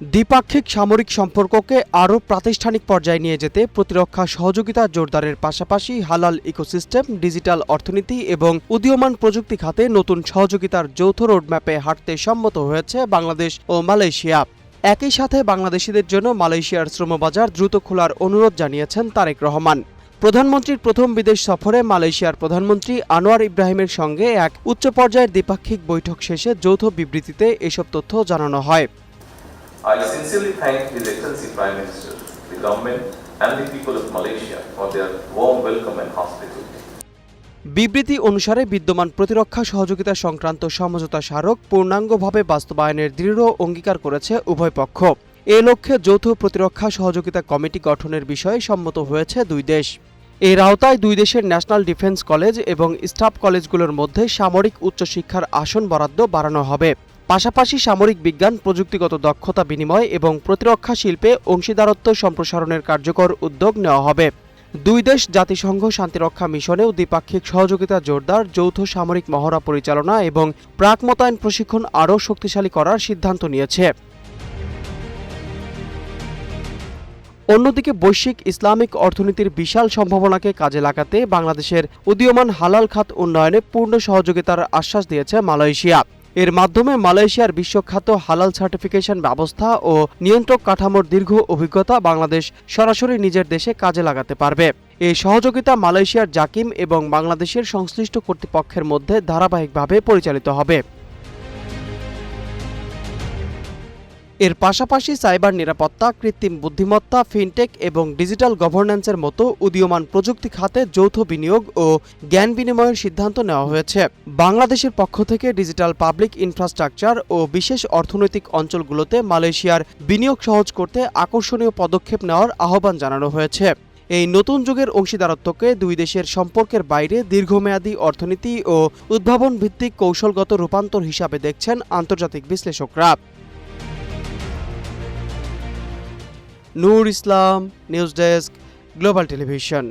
দ্বিপাক্ষিক সামরিক সম্পর্ককে আরও প্রাতিষ্ঠানিক পর্যায়ে নিয়ে যেতে প্রতিরক্ষা সহযোগিতা জোরদারের পাশাপাশি হালাল ইকোসিস্টেম, ডিজিটাল অর্থনীতি এবং উদীয়মান প্রযুক্তি খাতে নতুন সহযোগিতার যৌথ রোডম্যাপে হাঁটতে সম্মত হয়েছে বাংলাদেশ ও মালয়েশিয়া। একই সাথে বাংলাদেশিদের জন্য মালয়েশিয়ার শ্রমবাজার দ্রুত খোলার অনুরোধ জানিয়েছেন তারেক রহমান। প্রধানমন্ত্রীর প্রথম বিদেশ সফরে মালয়েশিয়ার প্রধানমন্ত্রী আনোয়ার ইব্রাহিমের সঙ্গে এক উচ্চ পর্যায়ের দ্বিপাক্ষিক বৈঠক শেষে যৌথ বিবৃতিতে এসব তথ্য জানানো হয়। I sincerely thank His Excellency Prime Minister, the government and the people of Malaysia for their warm welcome and hospitality. বিবৃতি অনুসারে বিদ্যমান প্রতিরক্ষা সহযোগিতা সংক্রান্ত সমঝোতা স্মারক পূর্ণাঙ্গভাবে বাস্তবায়নের দৃঢ় অঙ্গীকার করেছে উভয় পক্ষ। এ লক্ষ্যে যৌথ প্রতিরক্ষা সহযোগিতা কমিটি গঠনের বিষয়ে সম্মত হয়েছে দুই দেশ। এর আওতায় দুই দেশের ন্যাশনাল ডিফেন্স কলেজ এবং স্টাফ কলেজগুলোর মধ্যে সামরিক উচ্চশিক্ষার আসন বরাদ্দ বাড়ানো হবে। পাশাপাশি সামরিক বিজ্ঞান, প্রযুক্তিগত দক্ষতা বিনিময় এবং প্রতিরক্ষা শিল্পে অংশীদারত্ব সম্প্রসারণের কার্যকর উদ্যোগ নেওয়া হবে। দুই দেশ জাতিসংঘ শান্তিরক্ষা মিশনেও দ্বিপাক্ষিক সহযোগিতা জোরদার, যৌথ সামরিক মহড়া পরিচালনা এবং প্রাক মোতায়েন প্রশিক্ষণ আরও শক্তিশালী করার সিদ্ধান্ত নিয়েছে। অন্যদিকে বৈশ্বিক ইসলামিক অর্থনীতির বিশাল সম্ভাবনাকে কাজে লাগাতে বাংলাদেশের উদীয়মান হালাল খাত উন্নয়নে পূর্ণ সহযোগিতার আশ্বাস দিয়েছে মালয়েশিয়া। এর মাধ্যমে মালয়েশিয়ার বিশ্বখ্যাত হালাল সার্টিফিকেশন ব্যবস্থা ও নিয়ন্ত্রক কাঠামোর দীর্ঘ অভিজ্ঞতা বাংলাদেশ সরাসরি নিজের দেশে কাজে লাগাতে পারবে। এই সহযোগিতা মালয়েশিয়ার জাকিম এবং বাংলাদেশের সংশ্লিষ্ট কর্তৃপক্ষের মধ্যে ধারাবাহিকভাবে পরিচালিত হবে। এর পাশাপাশি সাইবার নিরাপত্তা, কৃত্রিম বুদ্ধিমত্তা, ফিনটেক এবং ডিজিটাল গভর্নেন্সের মতো উদীয়মান প্রযুক্তি খাতে যৌথ বিনিয়োগ ও জ্ঞান বিনিময়ের সিদ্ধান্ত নেওয়া হয়েছে। বাংলাদেশের পক্ষ থেকে ডিজিটাল পাবলিক ইনফ্রাস্ট্রাকচার ও বিশেষ অর্থনৈতিক অঞ্চলগুলোতে মালয়েশিয়ার বিনিয়োগ সহজ করতে আকর্ষণীয় পদক্ষেপ নেওয়ার আহ্বান জানানো হয়েছে। এই নতুন যুগের অংশীদারত্বকে দুই দেশের সম্পর্কের বাইরে দীর্ঘমেয়াদী অর্থনীতি ও উদ্ভাবন ভিত্তিক কৌশলগত রূপান্তর হিসাবে দেখছেন আন্তর্জাতিক বিশ্লেষকরা। নূর ইসলাম, নিউজ ডেস্ক, গ্লোবাল টেলিভিশন।